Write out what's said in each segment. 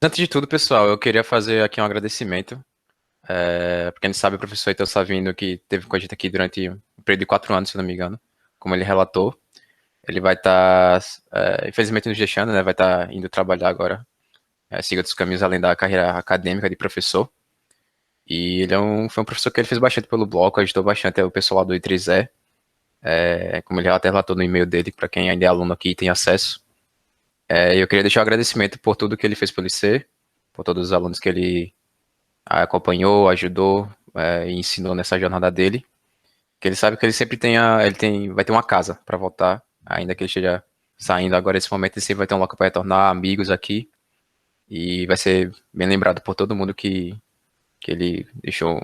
Antes de tudo, pessoal, eu queria fazer aqui um agradecimento. Porque a gente sabe o professor Heitor Savino, que teve com a gente aqui durante um período de 4 anos, se não me engano, como ele relatou. Ele vai estar, infelizmente, nos deixando, né? Vai estar indo trabalhar agora, siga outros caminhos além da carreira acadêmica de professor. E ele foi um professor que ele fez bastante pelo bloco, ajudou bastante o pessoal do I3E, como ele até relatou no e-mail dele, para quem ainda é aluno aqui e tem acesso. Eu queria deixar um agradecimento por tudo que ele fez pelo IC, por todos os alunos que ele acompanhou, ajudou e ensinou nessa jornada dele. Que ele sabe que ele sempre vai ter uma casa para voltar, ainda que ele esteja saindo agora nesse momento, ele sempre vai ter um local para retornar, amigos aqui, e vai ser bem lembrado por todo mundo que ele deixou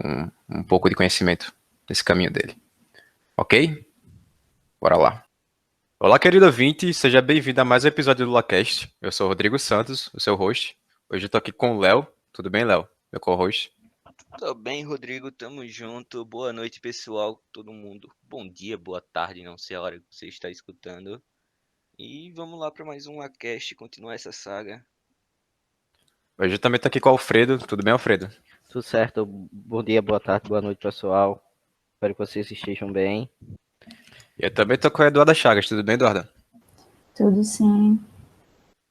um pouco de conhecimento nesse caminho dele. Ok? Bora lá. Olá, querido ouvinte, seja bem-vindo a mais um episódio do LaCast. Eu sou o Rodrigo Santos, o seu host. Hoje eu tô aqui com o Léo. Tudo bem, Léo? Meu co-host. Tô bem, Rodrigo, tamo junto. Boa noite, pessoal, todo mundo. Bom dia, boa tarde, não sei a hora que você está escutando. E vamos lá para mais um Acast, continuar essa saga. Hoje eu também tô aqui com o Alfredo. Tudo bem, Alfredo? Tudo certo. Bom dia, boa tarde, boa noite, pessoal. Espero que vocês estejam bem. Eu também tô com a Eduarda Chagas. Tudo bem, Eduarda? Tudo sim.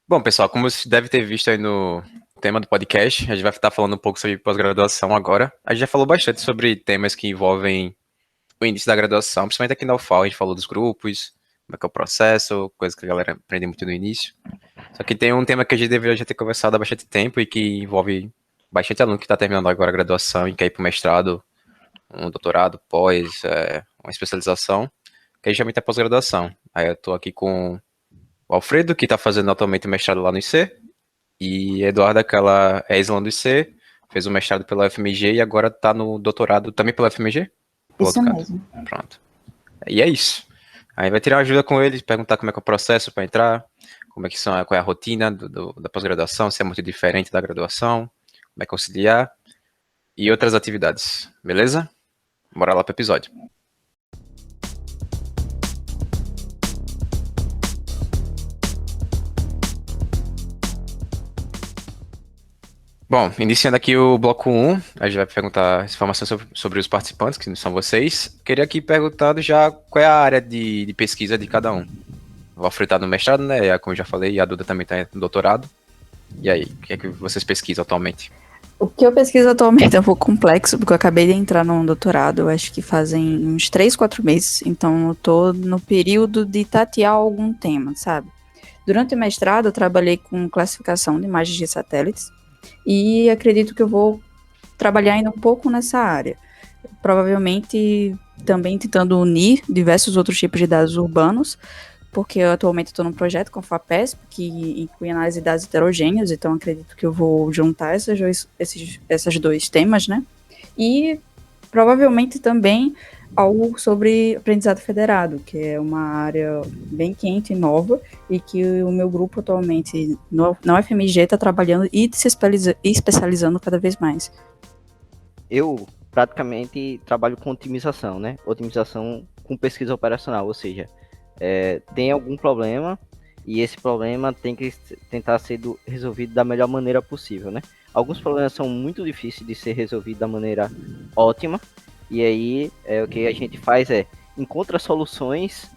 Bom, pessoal, como você deve ter visto aí no tema do podcast, a gente vai estar falando um pouco sobre pós-graduação agora. A gente já falou bastante sobre temas que envolvem o início da graduação, principalmente aqui na UFAL, a gente falou dos grupos, como é que é o processo, coisa que a galera aprende muito no início. Só que tem um tema que a gente deveria já ter conversado há bastante tempo e que envolve bastante aluno que está terminando agora a graduação e quer ir para o mestrado, um doutorado, pós, uma especialização, que a gente chama de pós-graduação. Aí eu estou aqui com o Alfredo, que está fazendo atualmente o mestrado lá no IC, e a Eduarda, que ela é ex-aluna do IC, fez o mestrado pela UFMG e agora está no doutorado também pela UFMG? Isso mesmo. Pronto. E é isso. Aí vai tirar ajuda com eles, perguntar como é que é o processo para entrar, qual é a rotina da pós-graduação, se é muito diferente da graduação, como é conciliar e outras atividades. Beleza? Bora lá pro episódio. Bom, iniciando aqui o bloco 1, a gente vai perguntar informações sobre os participantes, que são vocês. Queria aqui perguntar já qual é a área de pesquisa de cada um. O Alfredo tá no mestrado, né? Como eu já falei, e a Duda também está no doutorado. E aí, o que é que vocês pesquisam atualmente? O que eu pesquiso atualmente é um pouco complexo, porque eu acabei de entrar num doutorado, eu acho que fazem uns 3, 4 meses, então eu tô no período de tatear algum tema, sabe? Durante o mestrado eu trabalhei com classificação de imagens de satélites, e acredito que eu vou trabalhar ainda um pouco nessa área. Provavelmente também tentando unir diversos outros tipos de dados urbanos, porque eu atualmente estou num projeto com a FAPESP, que inclui análise de dados heterogêneos, então acredito que eu vou juntar esses dois temas, né? E provavelmente também algo sobre aprendizado federado, que é uma área bem quente e nova, e que o meu grupo atualmente na UFMG está trabalhando e se especializando cada vez mais. Eu praticamente trabalho com otimização, né? Otimização com pesquisa operacional, ou seja, tem algum problema e esse problema tem que tentar ser resolvido da melhor maneira possível, né? Alguns problemas são muito difíceis de ser resolvidos da maneira ótima, e aí o que a gente faz encontra soluções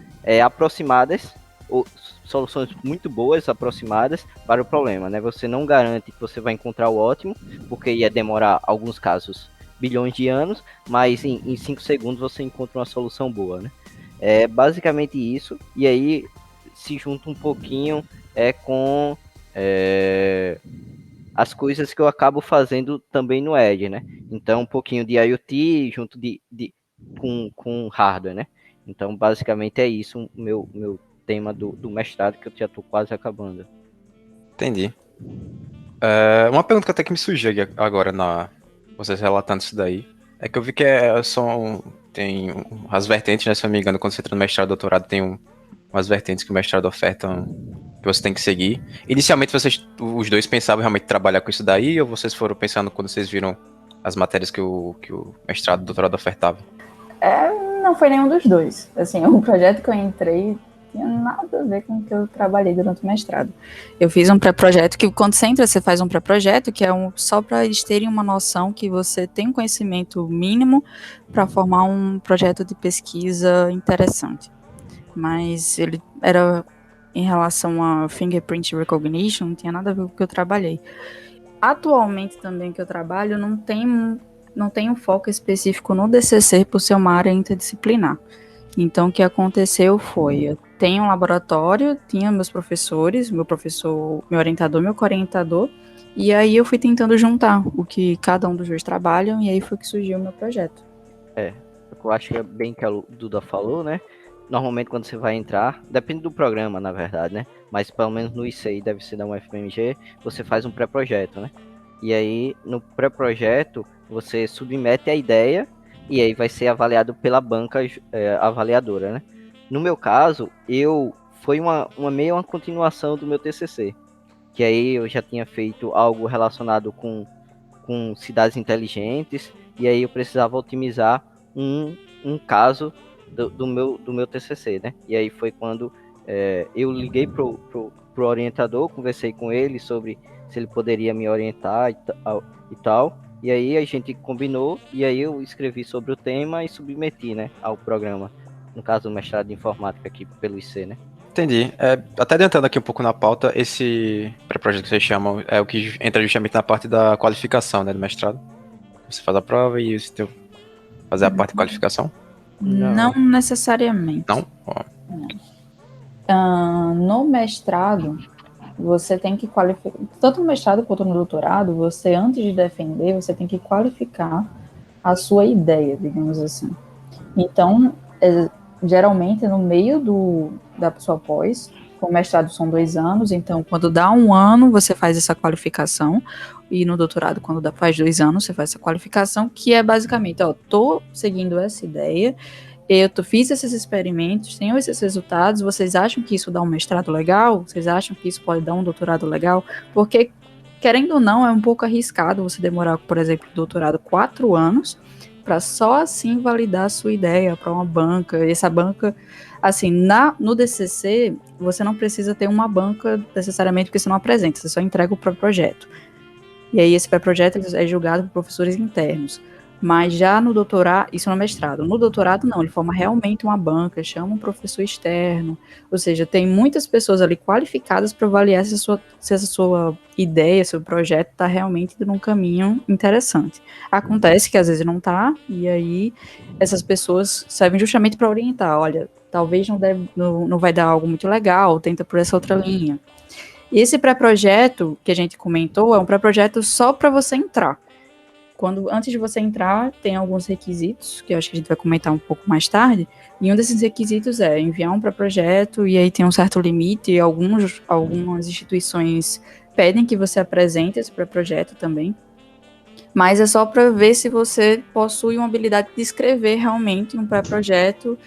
aproximadas, ou soluções muito boas aproximadas para o problema, né? Você não garante que você vai encontrar o ótimo, porque ia demorar, alguns casos, bilhões de anos, mas em 5 segundos você encontra uma solução boa, né? É basicamente isso, e aí se junta um pouquinho com as coisas que eu acabo fazendo também no Edge, né? Então, um pouquinho de IoT junto com hardware, né? Então, basicamente é isso o meu tema do mestrado, que eu já estou quase acabando. Entendi. Uma pergunta que até que me surgiu agora, vocês relatando isso daí, é que eu vi que tem as vertentes, né, se eu não me engano, quando você entra no mestrado e doutorado, tem umas vertentes que o mestrado oferta que você tem que seguir. Inicialmente, os dois pensavam realmente trabalhar com isso daí, ou vocês foram pensando quando vocês viram as matérias que o mestrado e doutorado ofertavam? Não foi nenhum dos dois. Assim, o projeto que eu entrei tinha nada a ver com o que eu trabalhei durante o mestrado. Eu fiz um pré-projeto, que quando você entra, você faz um pré-projeto, que é só para eles terem uma noção que você tem um conhecimento mínimo para formar um projeto de pesquisa interessante. Mas ele era em relação a fingerprint recognition, não tinha nada a ver com o que eu trabalhei. Atualmente também que eu trabalho, não tem um foco específico no DCC por ser uma área interdisciplinar. Então, o que aconteceu foi, eu tenho um laboratório, tinha meus professores, meu professor, meu orientador, meu co-orientador, e aí eu fui tentando juntar o que cada um dos dois trabalham, e aí foi que surgiu o meu projeto. Eu acho que é bem que a Duda falou, né? Normalmente quando você vai entrar, depende do programa, na verdade, né? Mas pelo menos no ICI deve ser da UFMG, você faz um pré-projeto, né? E aí, no pré-projeto, você submete a ideia e aí vai ser avaliado pela banca avaliadora, né? No meu caso, foi meio uma continuação do meu TCC, que aí eu já tinha feito algo relacionado com cidades inteligentes, e aí eu precisava otimizar um caso do meu TCC, né? E aí foi quando eu liguei pro orientador, conversei com ele sobre se ele poderia me orientar e tal. E aí a gente combinou, e aí eu escrevi sobre o tema e submeti, né, ao programa. No caso, o mestrado de informática aqui pelo IC, né? Entendi. Até adiantando aqui um pouco na pauta, esse pré-projeto que vocês chamam é o que entra justamente na parte da qualificação, né, do mestrado. Você faz a prova e você tem que fazer a parte de qualificação? Não necessariamente. Não? Ó, No mestrado, você tem que qualificar, tanto no mestrado quanto no doutorado, você, antes de defender, você tem que qualificar a sua ideia, digamos assim. Então, geralmente, no meio da sua pós, o mestrado são 2 anos, então, quando dá 1 ano, você faz essa qualificação, e no doutorado, quando faz 2 anos, você faz essa qualificação, que é basicamente, tô seguindo essa ideia, fiz esses experimentos, tenho esses resultados, vocês acham que isso dá um mestrado legal? Vocês acham que isso pode dar um doutorado legal? Porque, querendo ou não, é um pouco arriscado você demorar, por exemplo, doutorado 4 anos, para só assim validar a sua ideia para uma banca. E essa banca, assim, no DCC, você não precisa ter uma banca necessariamente porque você não apresenta, você só entrega o pré-projeto. E aí esse pré-projeto é julgado por professores internos. Mas já no doutorado, isso no mestrado. No doutorado, não, ele forma realmente uma banca, chama um professor externo. Ou seja, tem muitas pessoas ali qualificadas para avaliar se essa sua ideia, seu projeto está realmente num caminho interessante. Acontece que às vezes não está, e aí essas pessoas servem justamente para orientar. Olha, talvez não vai dar algo muito legal, tenta por essa outra linha. E esse pré-projeto que a gente comentou é um pré-projeto só para você entrar. Antes de você entrar, tem alguns requisitos, que eu acho que a gente vai comentar um pouco mais tarde, e um desses requisitos é enviar um pré-projeto, e aí tem um certo limite, e algumas instituições pedem que você apresente esse pré-projeto também, mas é só para ver se você possui uma habilidade de escrever realmente um pré-projeto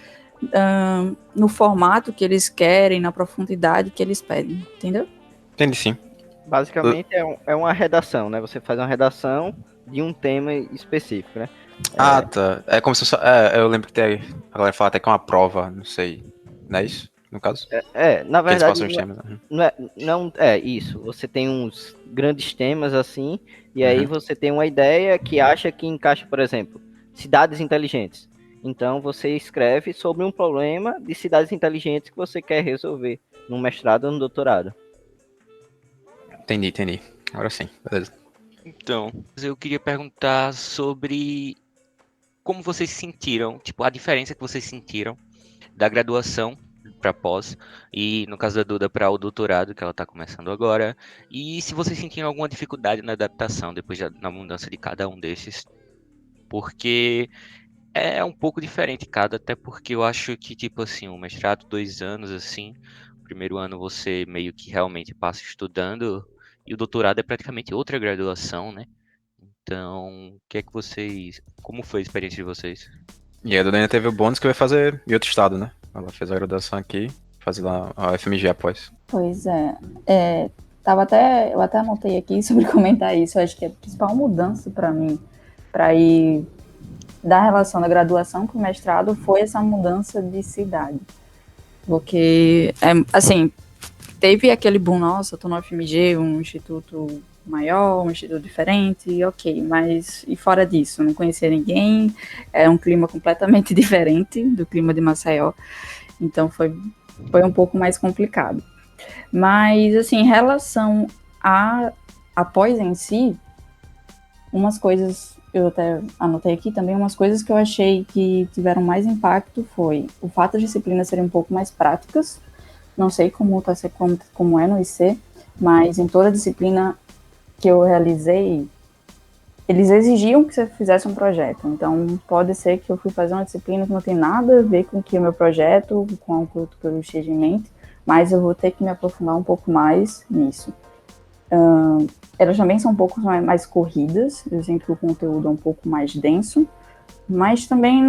no formato que eles querem, na profundidade que eles pedem, entendeu? entendi sim. Basicamente é uma redação, né? Você faz uma redação de um tema específico, né? Tá. É como se fosse. Eu lembro que tem. A galera fala até que é uma prova, não sei. Não é isso? No caso? Na Que eles verdade, passam os temas. Né? não é isso. Você tem uns grandes temas assim, e aí você tem uma ideia que acha que encaixa, por exemplo, cidades inteligentes. Então você escreve sobre um problema de cidades inteligentes que você quer resolver no mestrado ou no doutorado. Entendi. Agora sim, beleza. Então, eu queria perguntar sobre como vocês sentiram, tipo, a diferença que vocês sentiram da graduação para pós e, no caso da Duda, para o doutorado, que ela está começando agora, e se vocês sentiram alguma dificuldade na adaptação depois na mudança de cada um desses, porque é um pouco diferente cada, até porque eu acho que, tipo assim, um mestrado, 2 anos, assim, o primeiro ano você meio que realmente passa estudando, e o doutorado é praticamente outra graduação, né? Então, o que é que vocês... Como foi a experiência de vocês? E a Duda ainda teve o bônus que vai fazer em outro estado, né? Ela fez a graduação aqui, fazer lá a FMG após. Pois é. Eu até anotei aqui sobre comentar isso. Eu acho que a principal mudança para mim, para ir da relação da graduação para o mestrado, foi essa mudança de cidade. Porque, assim, teve aquele boom, nossa, eu tô no UFMG, um instituto maior, um instituto diferente, ok, mas e fora disso, não conhecia ninguém, é um clima completamente diferente do clima de Maceió, então foi um pouco mais complicado. Mas, assim, em relação a pós em si, umas coisas, eu até anotei aqui também, umas coisas que eu achei que tiveram mais impacto foi o fato de disciplinas serem um pouco mais práticas. Não sei como é no IC, mas em toda disciplina que eu realizei, eles exigiam que você fizesse um projeto. Então, pode ser que eu fui fazer uma disciplina que não tem nada a ver com que o meu projeto, com o que eu esteja em mente, mas eu vou ter que me aprofundar um pouco mais nisso. Elas também são um pouco mais corridas, eu sinto que o conteúdo é um pouco mais denso, mas também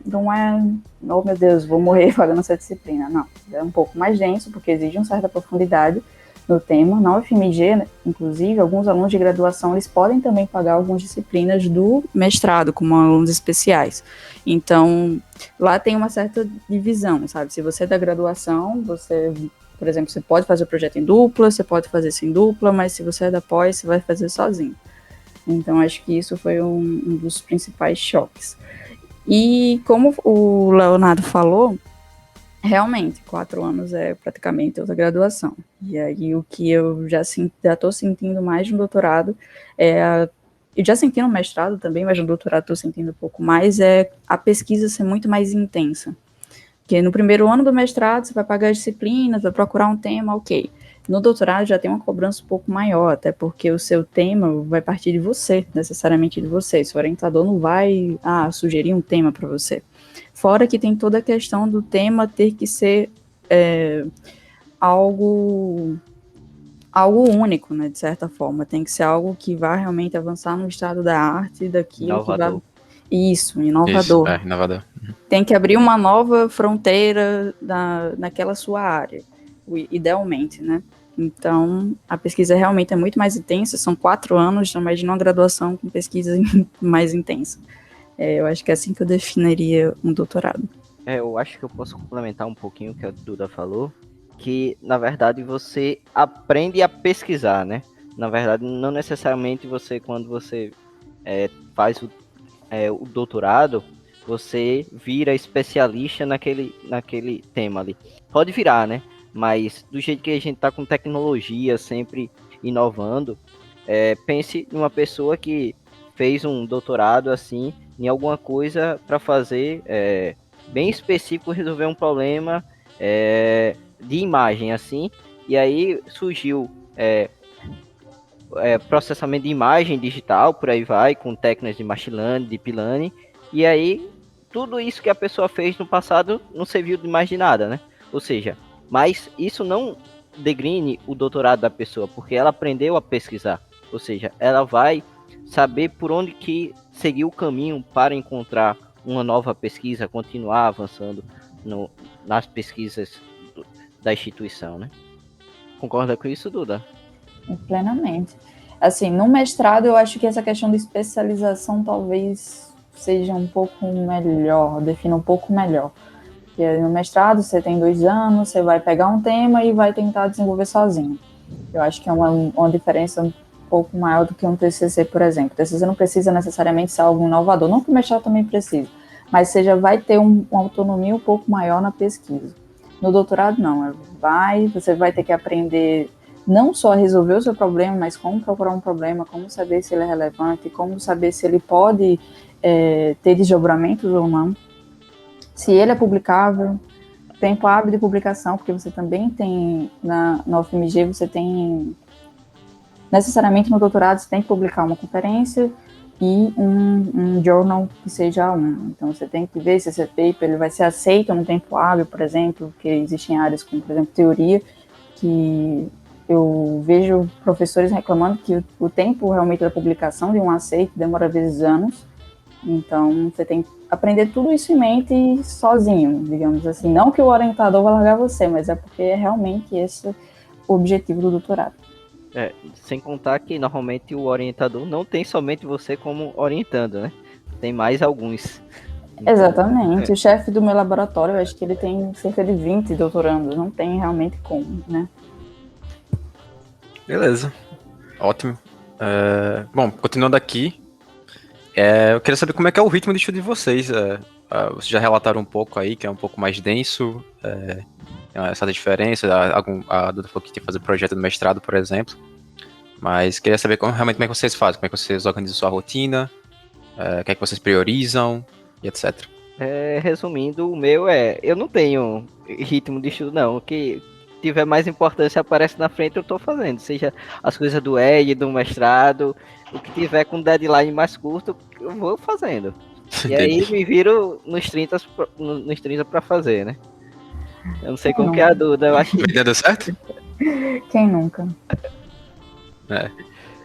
não é, oh meu Deus, vou morrer fazendo essa disciplina, não. É um pouco mais denso, porque exige uma certa profundidade no tema. Na UFMG, inclusive, alguns alunos de graduação, eles podem também pagar algumas disciplinas do mestrado, como alunos especiais. Então, lá tem uma certa divisão, sabe? Se você é da graduação, você, por exemplo, você pode fazer o projeto em dupla, você pode fazer sem dupla, mas se você é da pós, você vai fazer sozinho. Então, acho que isso foi um dos principais choques. E como o Leonardo falou, realmente, 4 anos é praticamente outra graduação. E aí, o que eu já estou sentindo mais no doutorado, eu já senti no mestrado também, mas no doutorado estou sentindo um pouco mais, é a pesquisa ser muito mais intensa. Porque no primeiro ano do mestrado, você vai pagar as disciplinas, vai procurar um tema, ok. No doutorado já tem uma cobrança um pouco maior, até porque o seu tema vai partir de você, necessariamente de você. Seu orientador não vai sugerir um tema para você. Fora que tem toda a questão do tema ter que ser algo único, né, de certa forma. Tem que ser algo que vá realmente avançar no estado da arte, daquilo Inovador. que vai... Isso, inovador. Isso, inovador. Tem que abrir uma nova fronteira naquela sua área, idealmente, né? Então, a pesquisa realmente é muito mais intensa, são 4 anos, então imagina uma graduação com pesquisa mais intensa. Eu acho que é assim que eu definiria um doutorado. Eu acho que eu posso complementar um pouquinho o que a Duda falou, que, na verdade, você aprende a pesquisar, né? Na verdade, não necessariamente quando você faz o doutorado, você vira especialista naquele tema ali. Pode virar, né? Mas do jeito que a gente tá com tecnologia, sempre inovando, pense em uma pessoa que fez um doutorado, assim, em alguma coisa para fazer bem específico, resolver um problema de imagem, assim, e aí surgiu processamento de imagem digital, por aí vai, com técnicas de machine learning, deep learning, e aí tudo isso que a pessoa fez no passado não serviu de mais de nada, né? Ou seja, mas isso não degrine o doutorado da pessoa, porque ela aprendeu a pesquisar, ou seja, ela vai saber por onde que seguir o caminho para encontrar uma nova pesquisa, continuar avançando nas pesquisas da instituição, né? Concorda com isso, Duda? Plenamente. Assim, no mestrado eu acho que essa questão de especialização talvez seja um pouco melhor, defina um pouco melhor. Porque no mestrado você tem 2 anos, você vai pegar um tema e vai tentar desenvolver sozinho. Eu acho que é uma diferença um pouco maior do que um TCC, por exemplo. O TCC não precisa necessariamente ser algo inovador, não que o mestrado também precisa, mas você já vai ter uma autonomia um pouco maior na pesquisa. No doutorado, não. Você vai ter que aprender não só a resolver o seu problema, mas como procurar um problema, como saber se ele é relevante, como saber se ele pode ter desdobramentos ou não, se ele é publicável, tempo hábil de publicação, porque você também tem, na UFMG, você tem, necessariamente no doutorado, você tem que publicar uma conferência e um journal que seja Então, você tem que ver se esse paper ele vai ser aceito no tempo hábil, por exemplo, porque existem áreas como, por exemplo, teoria, que eu vejo professores reclamando que o tempo realmente da publicação de um aceito demora às vezes anos. Então, você tem que aprender tudo isso em mente sozinho, digamos assim. Não que o orientador vai largar você, mas é porque é realmente esse o objetivo do doutorado. Sem contar que normalmente o orientador não tem somente você como orientando, né? Tem mais alguns. Exatamente. O chefe do meu laboratório, eu acho que ele tem cerca de 20 doutorandos. Não tem realmente como, né? Beleza. Ótimo. Bom, continuando aqui, eu queria saber como é que é o ritmo de estudo de vocês. Vocês já relataram um pouco aí, que é um pouco mais denso, tem essa diferença. A Duda falou que tem que fazer projeto do mestrado, por exemplo. Mas queria saber realmente como é que vocês fazem, como é que vocês organizam sua rotina, o que é que vocês priorizam e etc. Resumindo, o meu eu não tenho ritmo de estudo, não. O que tiver mais importância aparece na frente, eu tô fazendo. Seja as coisas do ED, do mestrado, o que tiver com deadline mais curto, eu vou fazendo. E aí me viro nos 30 pra fazer, né? Eu não sei como que é a Duda, eu acho que... Deu certo? Quem nunca?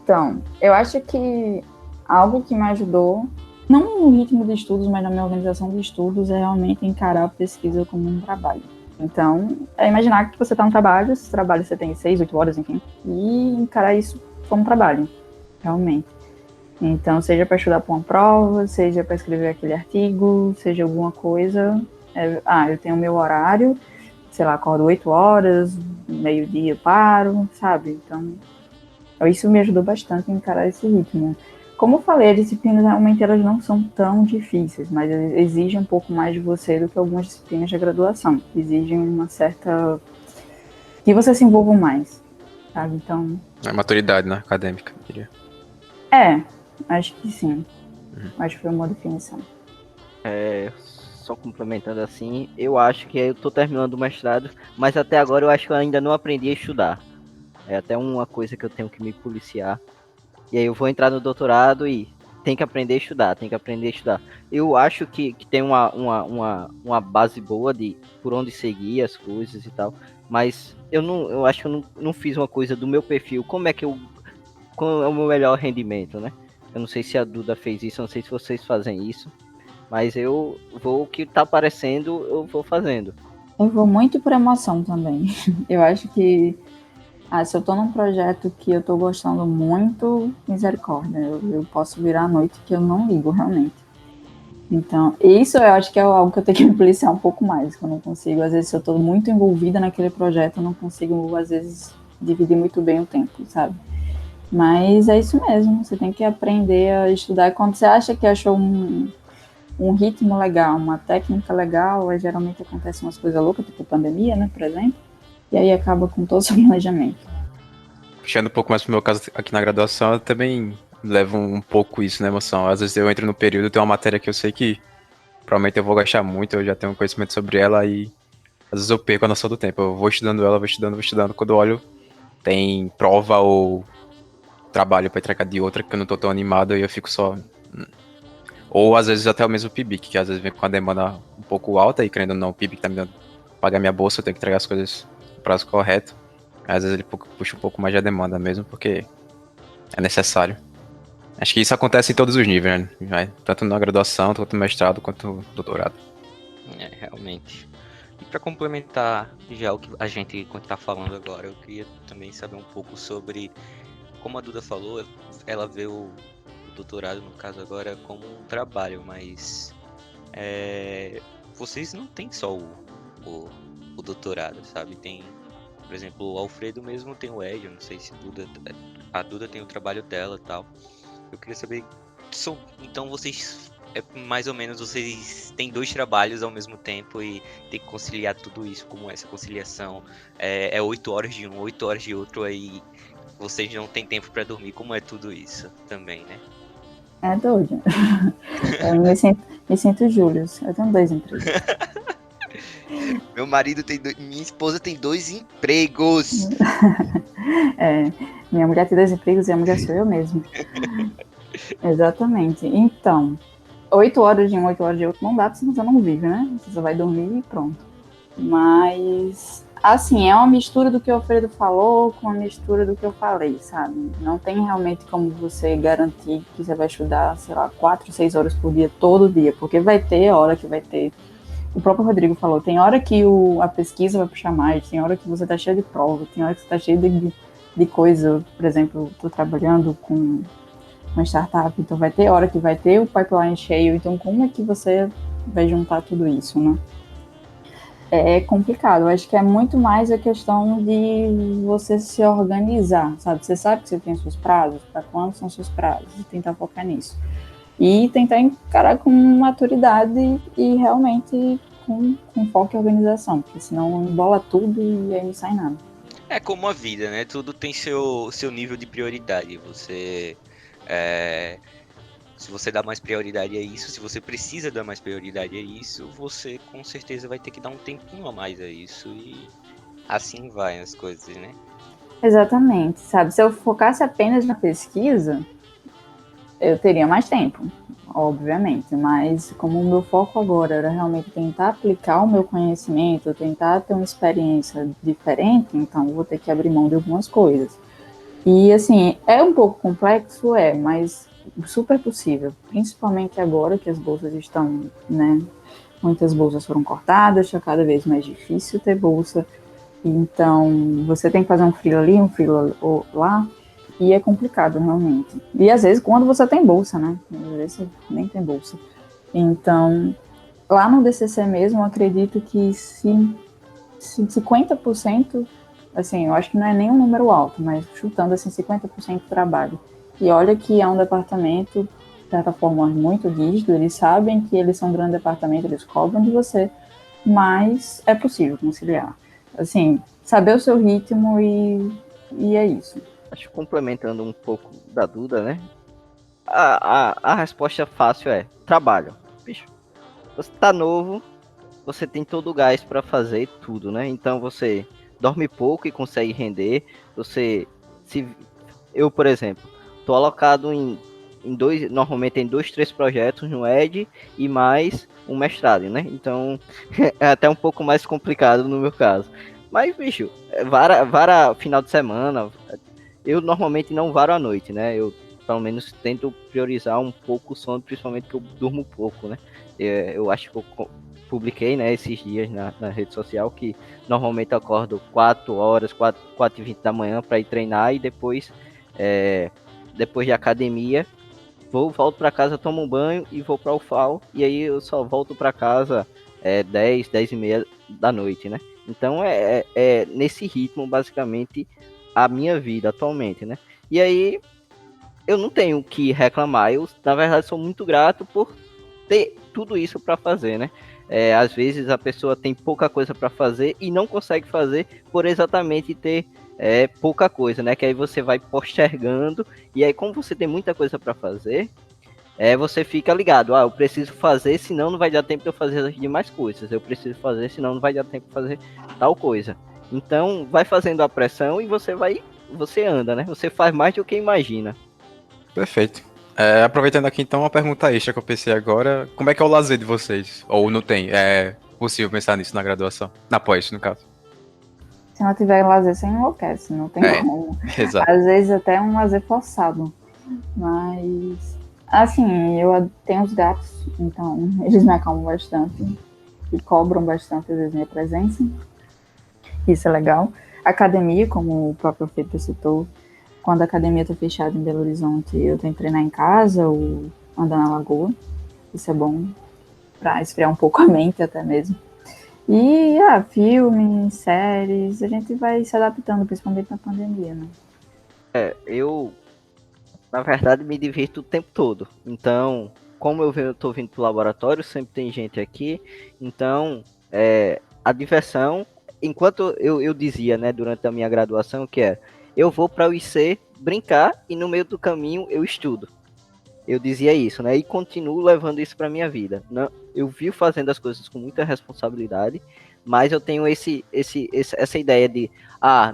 Então, eu acho que algo que me ajudou, não no ritmo de estudos, mas na minha organização de estudos, é realmente encarar a pesquisa como um trabalho. Então, é imaginar que você está no trabalho, esse trabalho você tem 6, 8 horas, enfim, e encarar isso como trabalho, realmente. Então, seja para estudar para uma prova, seja para escrever aquele artigo, seja alguma coisa, eu tenho o meu horário, sei lá, acordo 8 horas, meio-dia paro, sabe? Então, isso me ajudou bastante a encarar esse ritmo. Como eu falei, as disciplinas realmente elas não são tão difíceis, mas exigem um pouco mais de você do que algumas disciplinas de graduação. Exigem uma certa... que você se envolva mais, sabe? Então... maturidade, né? Acadêmica, eu diria. Acho que sim. Acho que foi uma definição. Só complementando assim, eu acho que eu tô terminando o mestrado, mas até agora eu acho que eu ainda não aprendi a estudar. É até uma coisa que eu tenho que me policiar. E aí eu vou entrar no doutorado e tem que aprender a estudar, tem que aprender a estudar. Eu acho que tem uma base boa de por onde seguir as coisas e tal, mas eu acho que eu não fiz uma coisa do meu perfil, qual é o meu melhor rendimento, né? Eu não sei se a Duda fez isso, eu não sei se vocês fazem isso, mas eu vou, o que tá aparecendo, eu vou fazendo. Eu vou muito por emoção também. Eu acho que se eu tô num projeto que eu tô gostando muito, misericórdia, eu posso virar à noite que eu não ligo realmente. Então, isso eu acho que é algo que eu tenho que me policiar um pouco mais, que eu não consigo, às vezes, se eu tô muito envolvida naquele projeto, eu não consigo, às vezes, dividir muito bem o tempo, sabe? Mas é isso mesmo, você tem que aprender a estudar. Quando você acha que achou um ritmo legal, uma técnica legal, aí geralmente acontecem umas coisas loucas, tipo pandemia, né, por exemplo, e aí acaba com todo o seu planejamento. Puxando um pouco mais pro meu caso aqui na graduação, eu também levo um pouco isso na emoção. Às vezes eu entro no período, tem uma matéria que eu sei que provavelmente eu vou gastar muito, eu já tenho conhecimento sobre ela e às vezes eu perco a noção do tempo. Eu vou estudando ela, vou estudando. Quando eu olho, tem prova ou trabalho pra entregar de outra que eu não tô tão animado e eu fico só... Ou às vezes até o mesmo PIBIC, que às vezes vem com a demanda um pouco alta e querendo ou não, o PIBIC tá me dando pagar minha bolsa, eu tenho que entregar as coisas no prazo correto. Às vezes ele puxa um pouco mais da demanda mesmo, porque é necessário. Acho que isso acontece em todos os níveis, né? Tanto na graduação, quanto no mestrado, quanto no doutorado. Realmente. E para complementar já o que a gente tá falando agora, eu queria também saber um pouco sobre, como a Duda falou, ela vê o doutorado, no caso agora, como um trabalho, mas vocês não tem só o doutorado, sabe? Tem, por exemplo, o Alfredo mesmo tem o Ed, eu não sei se a Duda tem o trabalho dela e tal. Eu queria saber, então vocês, mais ou menos, vocês têm 2 trabalhos ao mesmo tempo e tem que conciliar tudo isso, como essa conciliação, 8 horas de um, 8 horas de outro, aí vocês não têm tempo para dormir, como é tudo isso também, né? É doido. Eu me sinto Július. Eu tenho 2 empregos. Meu marido minha esposa tem 2 empregos. Minha mulher tem 2 empregos e a mulher sou eu mesmo. Exatamente. Então, 8 horas de um, 8 horas de outro não dá, porque você não vive, né? Você só vai dormir e pronto. Mas, assim, é uma mistura do que o Alfredo falou com a mistura do que eu falei, sabe? Não tem realmente como você garantir que você vai estudar, sei lá, 4, 6 horas por dia, todo dia, porque vai ter hora que vai ter. O próprio Rodrigo falou, tem hora que a pesquisa vai puxar mais, tem hora que você tá cheio de prova, tem hora que você tá cheio de coisa. Por exemplo, tô trabalhando com uma startup, então vai ter hora que vai ter o pipeline cheio, então como é que você vai juntar tudo isso, né? É complicado, eu acho que é muito mais a questão de você se organizar, sabe? Você sabe que você tem seus prazos, para quando são seus prazos, e tentar focar nisso. E tentar encarar com maturidade e realmente com foco e organização, porque senão embola tudo e aí não sai nada. É como a vida, né? Tudo tem seu nível de prioridade. É, se você dá mais prioridade a isso, se você precisa dar mais prioridade a isso, você com certeza vai ter que dar um tempinho a mais a isso e assim vai as coisas, né? Exatamente, sabe? Se eu focasse apenas na pesquisa, eu teria mais tempo, obviamente, mas como o meu foco agora era realmente tentar aplicar o meu conhecimento, tentar ter uma experiência diferente, então eu vou ter que abrir mão de algumas coisas. E assim, é um pouco complexo, mas super possível, principalmente agora que as bolsas estão, né? Muitas bolsas foram cortadas, está cada vez mais difícil ter bolsa. Então, você tem que fazer um freela ali, um freela lá, e é complicado, realmente. E às vezes, quando você tem bolsa, né? Às vezes você nem tem bolsa. Então, lá no DCC mesmo, eu acredito que se 50%, assim, eu acho que não é nem um número alto, mas chutando assim, 50% trabalho. E olha que é um departamento, de certa forma, muito rígido, eles sabem que eles são um grande departamento, eles cobram de você, mas é possível conciliar. Assim, saber o seu ritmo e é isso. Acho que complementando um pouco da Duda, né? A resposta fácil é trabalho. Bicho, você tá novo, você tem todo o gás para fazer tudo, né? Então você dorme pouco e consegue render. Você se eu, por exemplo, tô alocado em dois, normalmente em 2, 3 projetos no Ed e mais um mestrado, né? Então é até um pouco mais complicado no meu caso. Mas, bicho, vara final de semana, eu normalmente não varo à noite, né? Eu pelo menos tento priorizar um pouco o sono, principalmente que eu durmo pouco, né? Eu acho que eu publiquei, né, esses dias na rede social que normalmente eu acordo 4 horas, 4h20 da manhã para ir treinar e depois de academia volto para casa, tomo um banho e vou para o FAO e aí eu só volto para casa 10h30 da noite, né? Então é nesse ritmo basicamente a minha vida atualmente, né? E aí eu não tenho o que reclamar, eu na verdade sou muito grato por ter tudo isso para fazer, né? Às vezes a pessoa tem pouca coisa para fazer e não consegue fazer por exatamente ter pouca coisa, né? Que aí você vai postergando e aí como você tem muita coisa para fazer, você fica ligado, eu preciso fazer, senão não vai dar tempo de eu fazer as demais coisas. Eu preciso fazer, senão não vai dar tempo de fazer tal coisa. Então vai fazendo a pressão e você anda, né? Você faz mais do que imagina. Perfeito. Aproveitando aqui então uma pergunta extra que eu pensei agora, como é que é o lazer de vocês? Ou não tem? É possível pensar nisso na graduação? Na pós, no caso. Se não tiver lazer, você enlouquece, não tem como. Exato. Às vezes até um lazer forçado. Mas, assim, eu tenho os gatos, então eles me acalmam bastante e cobram bastante, às vezes, minha presença. Isso é legal. Academia, como o próprio Felipe citou, quando a academia está fechada em Belo Horizonte, eu tenho que treinar em casa ou andar na lagoa. Isso é bom para esfriar um pouco a mente até mesmo. E filmes, séries, a gente vai se adaptando, principalmente na pandemia, né? Eu, na verdade, me divirto o tempo todo. Então, como eu tô vindo pro laboratório, sempre tem gente aqui. Então, a diversão, enquanto eu dizia, né, durante a minha graduação, que eu vou para o IC brincar e no meio do caminho eu estudo. Eu dizia isso, né? E continuo levando isso para minha vida. Não, eu vi fazendo as coisas com muita responsabilidade, mas eu tenho essa ideia de,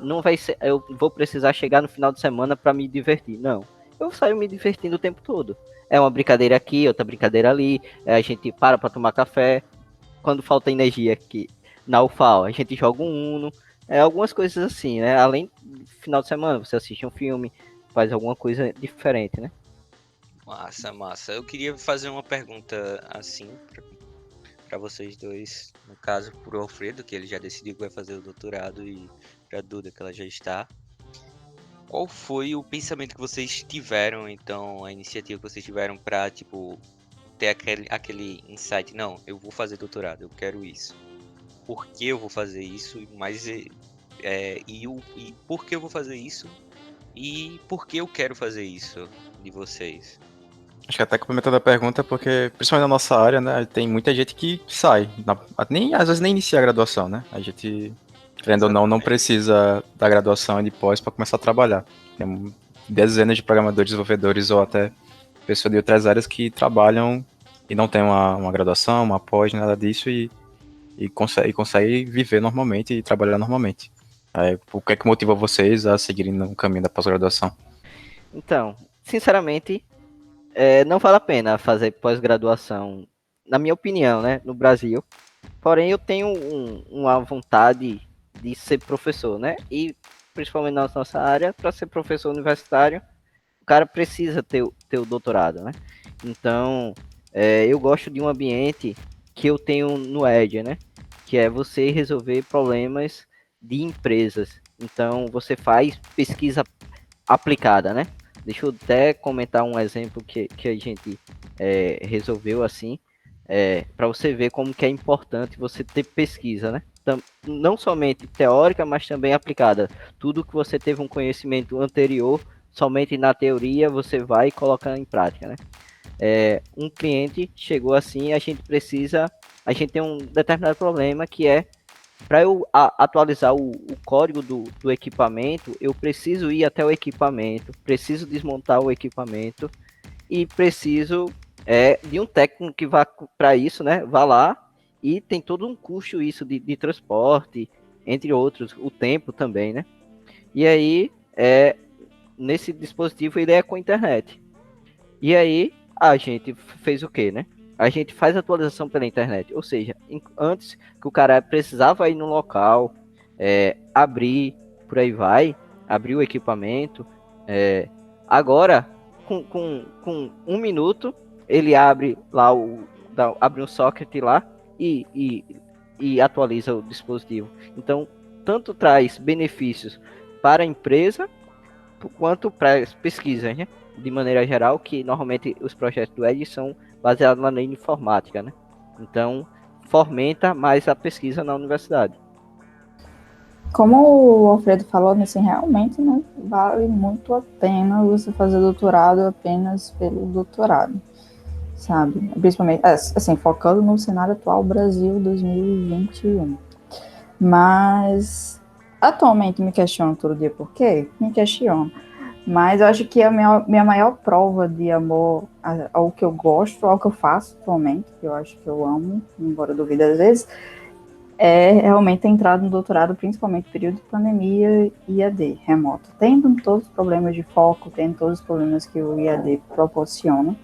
não vai ser, eu vou precisar chegar no final de semana para me divertir. Não, eu saio me divertindo o tempo todo. É uma brincadeira aqui, outra brincadeira ali. A gente para tomar café. Quando falta energia aqui na UFAO, a gente joga um Uno. Algumas coisas assim, né? Além do final de semana, você assiste um filme, faz alguma coisa diferente, né? Massa, massa. Eu queria fazer uma pergunta assim para vocês dois. No caso, pro Alfredo, que ele já decidiu que vai fazer o doutorado, e pra Duda, que ela já está. Qual foi o pensamento que vocês tiveram, então, a iniciativa que vocês tiveram para, tipo, ter aquele insight, não, eu vou fazer doutorado, eu quero isso. Por que eu vou fazer isso? Mas e por que eu vou fazer isso? E por que eu quero fazer isso de vocês? Acho que até complementando a pergunta, porque principalmente na nossa área, né, tem muita gente que sai, às vezes nem inicia a graduação, né? A gente, querendo ou não Exatamente. precisa da graduação e de pós para começar a trabalhar. Tem dezenas de programadores, desenvolvedores ou até pessoas de outras áreas que trabalham e não tem uma graduação, uma pós, nada disso e consegue viver normalmente e trabalhar normalmente. O que é que motiva vocês a seguirem no caminho da pós-graduação? Então, sinceramente, não vale a pena fazer pós-graduação, na minha opinião, né, no Brasil. Porém, eu tenho uma vontade de ser professor, né? E principalmente na nossa área, para ser professor universitário, o cara precisa ter o doutorado, né? Então, eu gosto de um ambiente que eu tenho no Edge, né? Que é você resolver problemas de empresas. Então, você faz pesquisa aplicada, né? Deixa eu até comentar um exemplo que a gente resolveu assim, para você ver como que é importante você ter pesquisa, né? Não somente teórica, mas também aplicada. Tudo que você teve um conhecimento anterior, somente na teoria, você vai e coloca em prática, né? Um cliente chegou assim, a gente tem um determinado problema que é para eu atualizar o código do equipamento, eu preciso ir até o equipamento, preciso desmontar o equipamento e preciso de um técnico que vá para isso, né? Vá lá e tem todo um custo isso de transporte, entre outros, o tempo também, né? E aí, nesse dispositivo ele é com internet. E aí, a gente fez o quê, né? A gente faz atualização pela internet. Ou seja, antes que o cara precisava ir no local, abrir, por aí vai, abrir o equipamento. Agora, com 1 minuto, ele abre lá abre um socket lá e atualiza o dispositivo. Então, tanto traz benefícios para a empresa quanto para as pesquisas, né? De maneira geral, que normalmente os projetos do Edge são baseados na lei de informática, né? Então, fomenta mais a pesquisa na universidade. Como o Alfredo falou, assim, realmente não vale muito a pena você fazer doutorado apenas pelo doutorado, sabe? Principalmente, assim, focando no cenário atual Brasil 2021. Mas, atualmente me questiono todo dia por quê? Me questiono. Mas eu acho que a minha maior prova de amor ao que eu gosto, ao que eu faço atualmente, que eu acho que eu amo, embora duvide às vezes, é realmente ter entrado no doutorado, principalmente no período de pandemia e IAD, remoto. Tendo todos os problemas de foco, tendo todos os problemas que o IAD proporciona.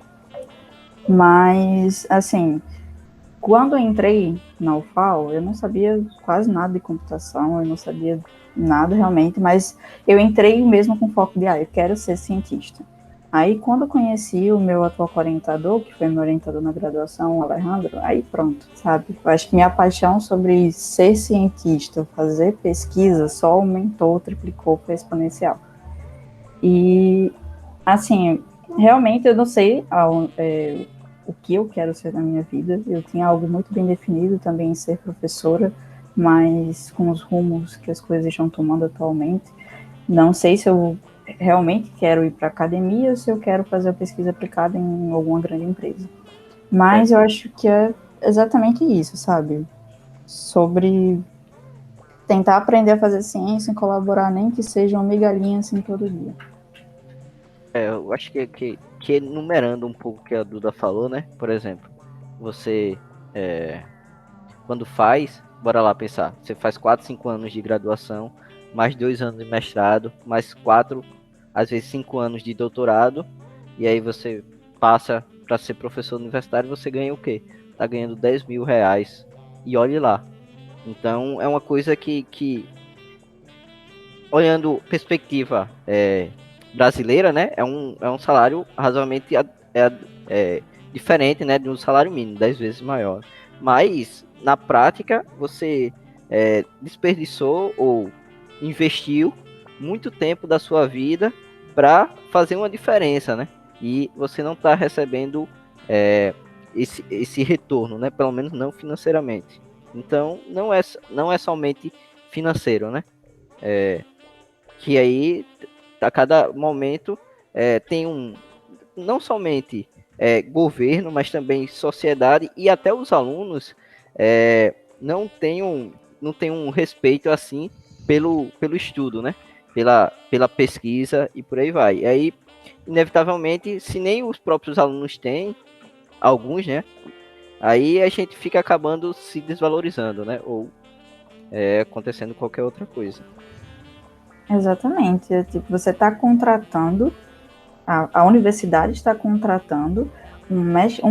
Mas, assim, quando eu entrei na UFAL, eu não sabia quase nada de computação, eu não sabia nada realmente, mas eu entrei mesmo com foco de, eu quero ser cientista. Aí, quando eu conheci o meu atual orientador, que foi meu orientador na graduação, o Alejandro, aí pronto, sabe? Eu acho que minha paixão sobre ser cientista, fazer pesquisa, só aumentou, triplicou, foi exponencial. E, assim, realmente eu não sei o que eu quero ser na minha vida. Eu tinha algo muito bem definido também em ser professora, mas com os rumos que as coisas estão tomando atualmente, não sei se eu realmente quero ir para a academia ou se eu quero fazer a pesquisa aplicada em alguma grande empresa. Mas eu acho que é exatamente isso, sabe? Sobre tentar aprender a fazer ciência e colaborar, nem que seja uma migalhinha assim todo dia. Eu acho que enumerando um pouco o que a Duda falou, né? Por exemplo, você quando bora lá pensar, você faz 4, 5 anos de graduação, mais 2 anos de mestrado, mais 4, às vezes 5 anos de doutorado, e aí você passa para ser professor universitário, você ganha o quê? Tá ganhando 10 mil reais, e olhe lá. Então, é uma coisa que olhando perspectiva brasileira, né, é um salário razoavelmente diferente, né, de um salário mínimo, 10 vezes maior. Mas, na prática, você desperdiçou ou investiu muito tempo da sua vida para fazer uma diferença, né? E você não está recebendo esse retorno, né? Pelo menos não financeiramente. Então, não é somente financeiro, né? Que aí, a cada momento, tem não somente governo, mas também sociedade e até os alunos não têm um respeito assim pelo estudo, né? Pela pesquisa e por aí vai. E aí, inevitavelmente, se nem os próprios alunos têm, alguns, né? Aí a gente fica acabando se desvalorizando, né? Ou acontecendo qualquer outra coisa. Exatamente. Tipo, você está contratando, a universidade está contratando um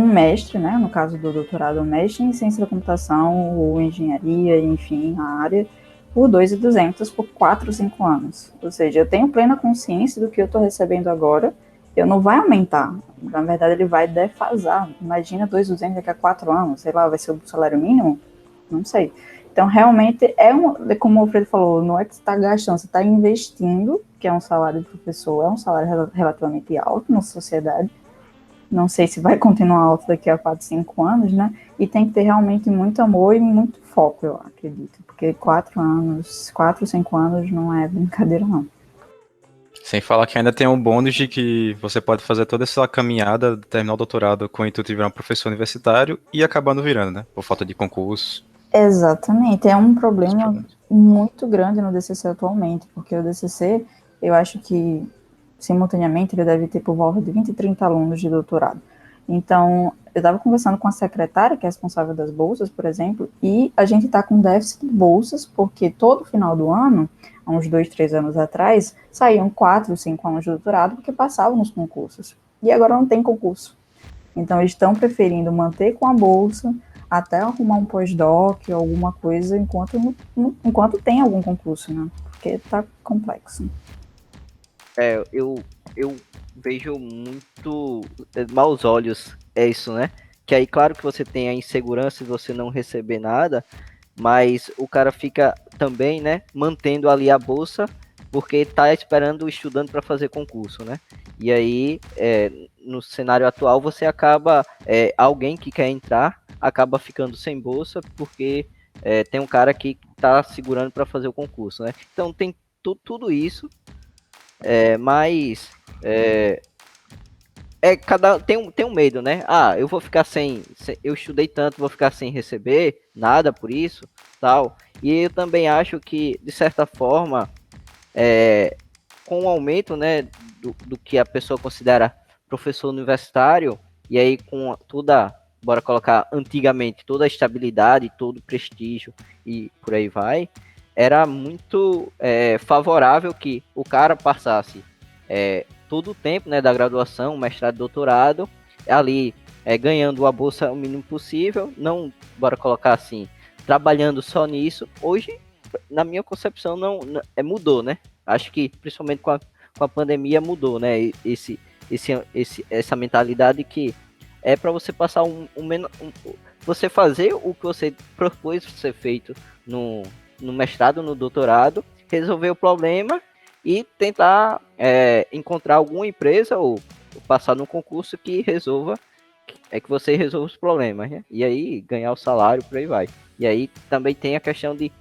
mestre, né? No caso do doutorado, um mestre em ciência da computação ou engenharia, enfim, a área, por 2.200 por 4, 5 anos. Ou seja, eu tenho plena consciência do que eu estou recebendo agora, eu não vai aumentar. Na verdade, ele vai defasar. Imagina 2.200 daqui a 4 anos, sei lá, vai ser o salário mínimo? Não sei. Então, realmente, como o Alfredo falou, não é que você está gastando, você está investindo, que é um salário de professor, é um salário relativamente alto na sociedade. Não sei se vai continuar alto daqui a 4, 5 anos, né? E tem que ter realmente muito amor e muito foco, eu acredito. Porque 4, 5 anos não é brincadeira, não. Sem falar que ainda tem um bônus de que você pode fazer toda essa caminhada, terminar o doutorado com o intuito de virar um professor universitário e acabando virando, né? Por falta de concurso. Exatamente, é um problema muito grande no DCC atualmente, porque o DCC, eu acho que simultaneamente ele deve ter por volta de 20 e 30 alunos de doutorado. Então, eu estava conversando com a secretária, que é responsável das bolsas, por exemplo, e a gente está com déficit de bolsas, porque todo final do ano, há uns 2, 3 anos atrás, saíam 4, 5 alunos de doutorado porque passavam nos concursos. E agora não tem concurso. Então, eles estão preferindo manter com a bolsa até arrumar um pós-doc ou alguma coisa enquanto tem algum concurso, né? Porque tá complexo. Eu vejo muito maus olhos isso, né? Que aí, claro que você tem a insegurança de você não receber nada, mas o cara fica também, né, mantendo ali a bolsa porque tá esperando, estudando para fazer concurso, né? E aí, no cenário atual, você acaba, alguém que quer entrar, acaba ficando sem bolsa porque tem um cara que tá segurando para fazer o concurso, né? Então tem tudo isso, mas tem um medo, né? Ah, eu vou ficar eu estudei tanto, vou ficar sem receber nada por isso, tal. E eu também acho que, de certa forma, com o aumento, né, do que a pessoa considera professor universitário, e aí com toda, bora colocar antigamente, toda a estabilidade, todo o prestígio e por aí vai, era muito favorável que o cara passasse todo o tempo, né, da graduação, mestrado, doutorado, ali ganhando a bolsa o mínimo possível, não, bora colocar assim, trabalhando só nisso. Hoje, na minha concepção, não mudou, né? Acho que principalmente com a pandemia mudou, né? Essa mentalidade que é para você passar você fazer o que você propôs ser feito no mestrado, no doutorado, resolver o problema e tentar encontrar alguma empresa ou passar num concurso que que você resolva os problemas, né? E aí ganhar o salário, por aí vai. E aí também tem a questão de,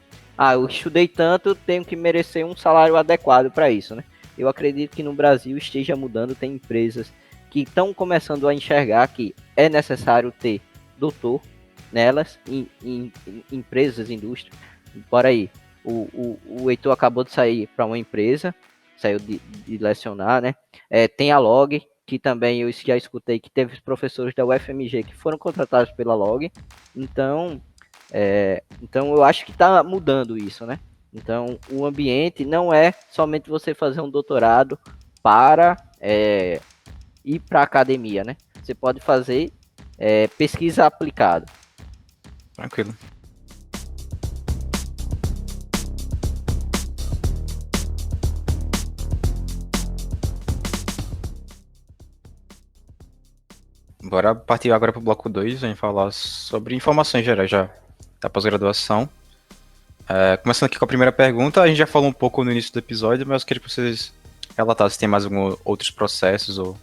eu estudei tanto, tenho que merecer um salário adequado para isso, né? Eu acredito que no Brasil esteja mudando, tem empresas que estão começando a enxergar que é necessário ter doutor nelas, em empresas, indústrias. Por aí, o Heitor acabou de sair para uma empresa, saiu de lecionar, né? Tem a Log, que também eu já escutei que teve professores da UFMG que foram contratados pela Log. Então eu acho que está mudando isso, né? Então, o ambiente não é somente você fazer um doutorado para ir para a academia, né? Você pode fazer pesquisa aplicada. Tranquilo. Bora partir agora para o bloco 2, a gente falar sobre informações gerais já da pós-graduação. Começando aqui com a primeira pergunta, a gente já falou um pouco no início do episódio, mas eu queria que vocês relatassem se tem mais outros processos ou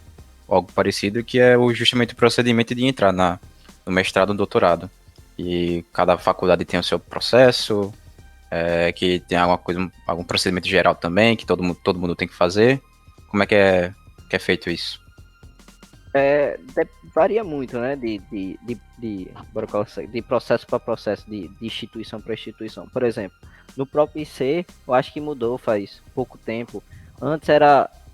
algo parecido, que é justamente o procedimento de entrar na no mestrado e no doutorado. E cada faculdade tem o seu processo, que tem algum procedimento geral também, que todo mundo tem que fazer. Como é que é feito isso? Varia muito, né, de processo para processo, de instituição para instituição. Por exemplo, no próprio IC, eu acho que mudou faz pouco tempo. Antes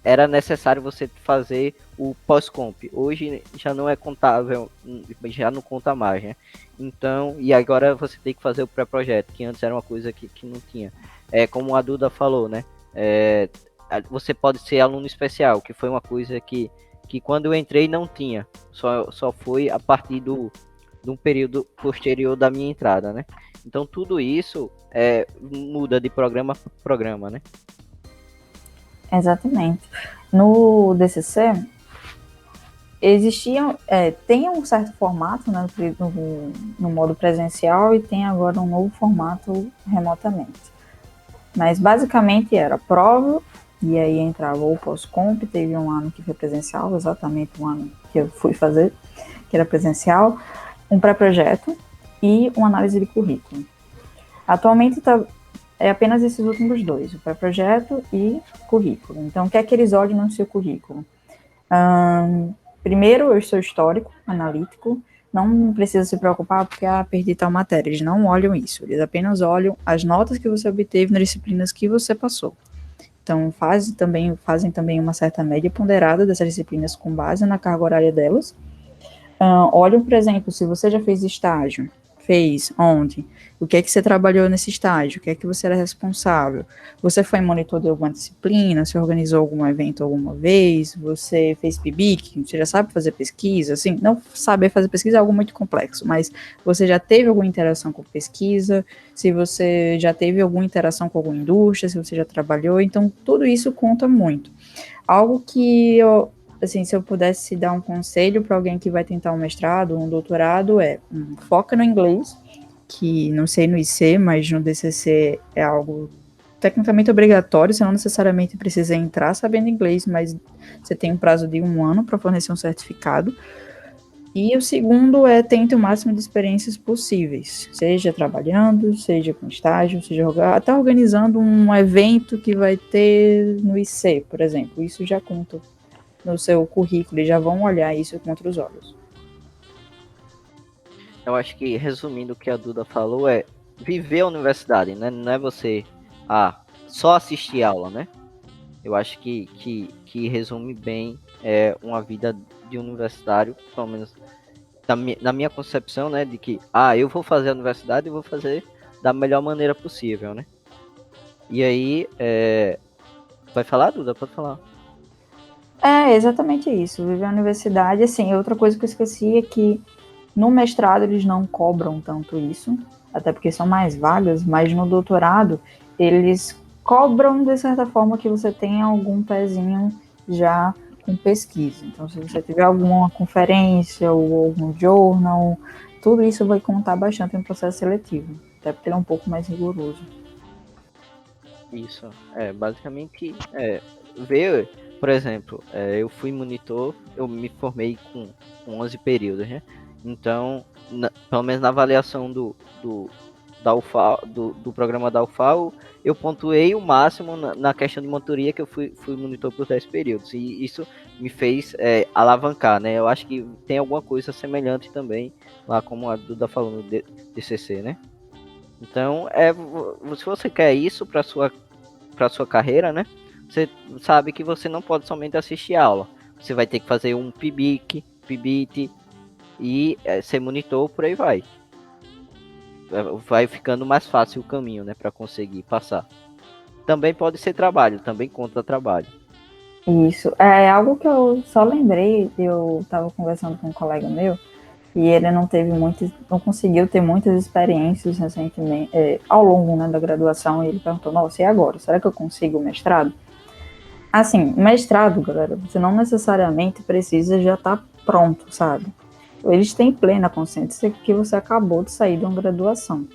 era necessário você fazer o pós-comp. Hoje já não é contável, já não conta mais, né? Então, e agora você tem que fazer o pré-projeto, que antes era uma coisa que não tinha. Como a Duda falou, né? Você pode ser aluno especial, que foi uma coisa que quando eu entrei não tinha. Só foi a partir de um período posterior da minha entrada, né? Então tudo isso muda de programa para programa, né? Exatamente. No DCC, tem um certo formato, né, no modo presencial, e tem agora um novo formato remotamente. Mas basicamente era prova, e aí entrava o pós-comp. Teve um ano que foi presencial, exatamente um ano que eu fui fazer, que era presencial, um pré-projeto e uma análise de currículo. Atualmente é apenas esses últimos dois, o pré-projeto e currículo. Então, o que é que eles olham no seu currículo? Primeiro, o seu histórico analítico. Não precisa se preocupar porque perdi tal matéria. Eles não olham isso. Eles apenas olham as notas que você obteve nas disciplinas que você passou. Então, fazem também uma certa média ponderada dessas disciplinas com base na carga horária delas. Olham, por exemplo, se você já fez estágio, fez onde, o que é que você trabalhou nesse estágio, o que é que você era responsável, você foi monitor de alguma disciplina, você organizou algum evento alguma vez, você fez PIBIC, você já sabe fazer pesquisa, assim, não saber fazer pesquisa é algo muito complexo, mas você já teve alguma interação com pesquisa, se você já teve alguma interação com alguma indústria, se você já trabalhou, então tudo isso conta muito. Algo que assim, se eu pudesse dar um conselho para alguém que vai tentar um mestrado, um doutorado, foca no inglês, que não sei no IC, mas no DCC é algo tecnicamente obrigatório, você não necessariamente precisa entrar sabendo inglês, mas você tem um prazo de 1 ano para fornecer um certificado. E o segundo tente o máximo de experiências possíveis, seja trabalhando, seja com estágio, seja até organizando um evento que vai ter no IC, por exemplo, isso já conta no seu currículo e já vão olhar isso com outros olhos. Eu acho que, resumindo o que a Duda falou, viver a universidade, né? Não é você só assistir aula, né? Eu acho que resume bem uma vida de universitário, pelo menos na minha concepção, né? De que, eu vou fazer a universidade e vou fazer da melhor maneira possível, né? E aí, vai falar, Duda? Pode falar. É exatamente isso, viver a universidade. Assim, outra coisa que eu esqueci é que no mestrado eles não cobram tanto isso, até porque são mais vagas, mas no doutorado eles cobram de certa forma que você tenha algum pezinho já com pesquisa. Então, se você tiver alguma conferência ou algum journal, tudo isso vai contar bastante no processo seletivo, até porque ele é um pouco mais rigoroso. Isso, basicamente, ver, por exemplo, eu fui monitor, eu me formei com 11 períodos, né? Então, pelo menos na avaliação do programa da UFAO, eu pontuei o máximo na questão de monitoria, que eu fui monitor por 10 períodos, e isso me fez alavancar, né? Eu acho que tem alguma coisa semelhante também, lá como a Duda falou no DCC, né? Então, se você quer isso para sua carreira, né? Você sabe que você não pode somente assistir a aula. Você vai ter que fazer um PIBIC, PIBIT e ser monitor, por aí vai. Vai ficando mais fácil o caminho, né? Para conseguir passar. Também pode ser trabalho, também conta trabalho. Isso, é algo que eu só lembrei, eu estava conversando com um colega meu, e ele não conseguiu ter muitas experiências recentemente, ao longo, né, da graduação, e ele perguntou, nossa, e agora? Será que eu consigo o mestrado? Assim, mestrado, galera, você não necessariamente precisa já estar pronto, sabe? Eles têm plena consciência que você acabou de sair de uma graduação.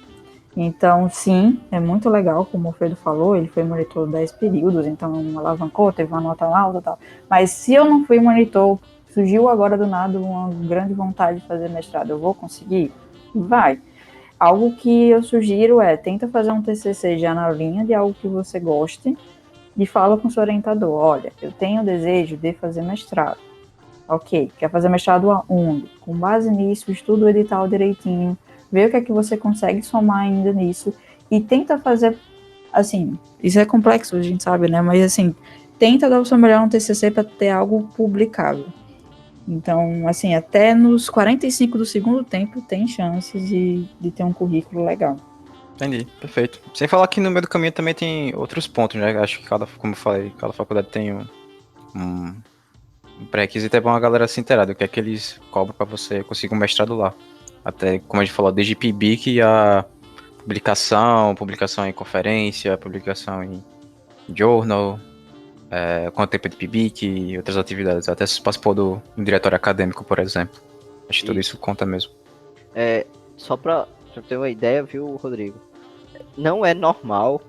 Então, sim, é muito legal, como o Fredo falou, ele foi monitor 10 períodos, então alavancou, teve uma nota alta e tal. Mas se eu não fui monitor surgiu agora do nada uma grande vontade de fazer mestrado, eu vou conseguir? Vai. Algo que eu sugiro tenta fazer um TCC já na linha de algo que você goste e fala com seu orientador, olha, eu tenho o desejo de fazer mestrado. Ok, quer fazer mestrado aonde? Com base nisso, estuda o edital direitinho, vê o que é que você consegue somar ainda nisso e tenta fazer, assim, isso é complexo, a gente sabe, né? Mas assim, tenta dar o seu melhor no TCC para ter algo publicável. Então, assim, até nos 45 do segundo tempo tem chances de ter um currículo legal. Entendi, perfeito. Sem falar que no meio do caminho também tem outros pontos, né? Acho que como eu falei, cada faculdade tem um pré-requisito, é bom a galera se inteirar do que é que eles cobram pra você conseguir um mestrado lá. Até, como a gente falou, desde PIBIC a publicação em conferência, publicação em journal, quanto tempo de PIBIC e outras atividades. Até se participou do diretório acadêmico, por exemplo. Acho que tudo isso conta mesmo. Só pra ter uma ideia, viu, Rodrigo? Não é normal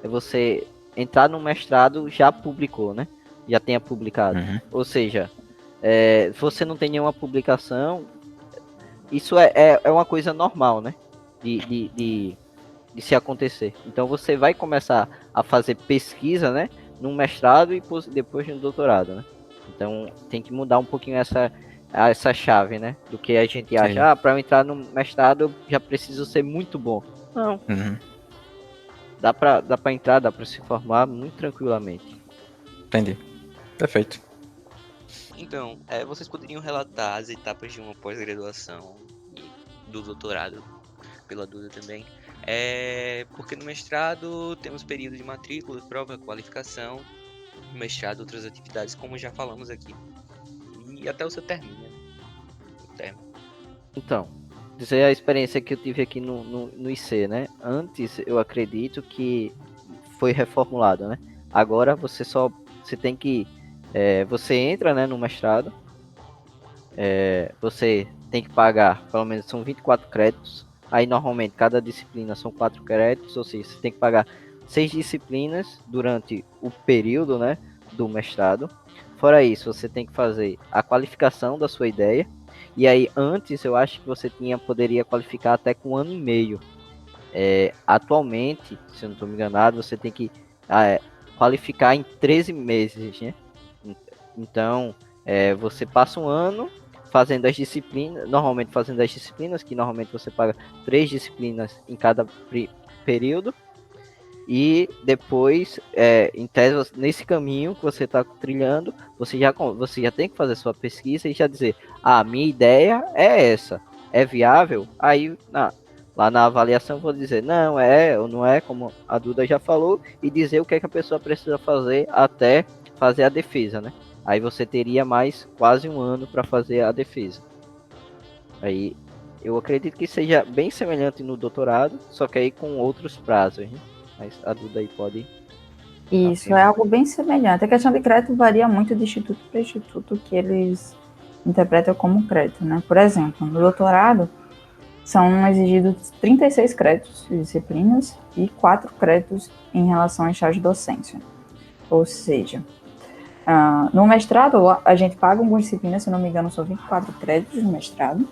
você entrar no mestrado já publicou, né? Já tenha publicado. Uhum. Ou seja, você não tem nenhuma publicação, isso é uma coisa normal, né? De se acontecer. Então você vai começar a fazer pesquisa, né? No mestrado e depois no doutorado, né? Então tem que mudar um pouquinho essa chave, né? Do que a gente acha, para eu entrar no mestrado eu já preciso ser muito bom. Não. Uhum. Dá pra entrar, dá pra se formar muito tranquilamente. Entendi. Perfeito. Então, vocês poderiam relatar as etapas de uma pós-graduação e do doutorado, pela Duda também. Porque no mestrado temos período de matrícula, prova, qualificação, no mestrado outras atividades, como já falamos aqui. E até o seu término, né? Então, dizer a experiência que eu tive aqui no IC, né? Antes, eu acredito que foi reformulado, né? Agora você tem que... você entra, né, no mestrado, você tem que pagar, pelo menos são 24 créditos, aí normalmente cada disciplina são 4 créditos, ou seja, você tem que pagar 6 disciplinas durante o período, né, do mestrado. Fora isso, você tem que fazer a qualificação da sua ideia, e aí antes eu acho que você poderia qualificar até com 1 ano e meio. Atualmente, se eu não estou me enganado, você tem que qualificar em 13 meses, né? Então, você passa 1 ano fazendo as disciplinas, normalmente fazendo as disciplinas, que normalmente você paga 3 disciplinas em cada período, e depois, em tese, nesse caminho que você está trilhando, você já tem que fazer sua pesquisa e já dizer, minha ideia é essa, é viável? Aí, lá na avaliação, eu vou dizer, não é ou não é, como a Duda já falou, e dizer o que é que a pessoa precisa fazer até fazer a defesa, né? Aí você teria mais quase 1 ano para fazer a defesa. Aí, eu acredito que seja bem semelhante no doutorado, só que aí com outros prazos, né? Mas a Duda aí pode... Isso, é algo bem semelhante. A questão de crédito varia muito de instituto para instituto que eles interpretam como crédito, né? Por exemplo, no doutorado são exigidos 36 créditos de disciplinas e 4 créditos em relação ao estágio de docência. Ou seja, no mestrado a gente paga algumas disciplinas, se não me engano são 24 créditos no mestrado,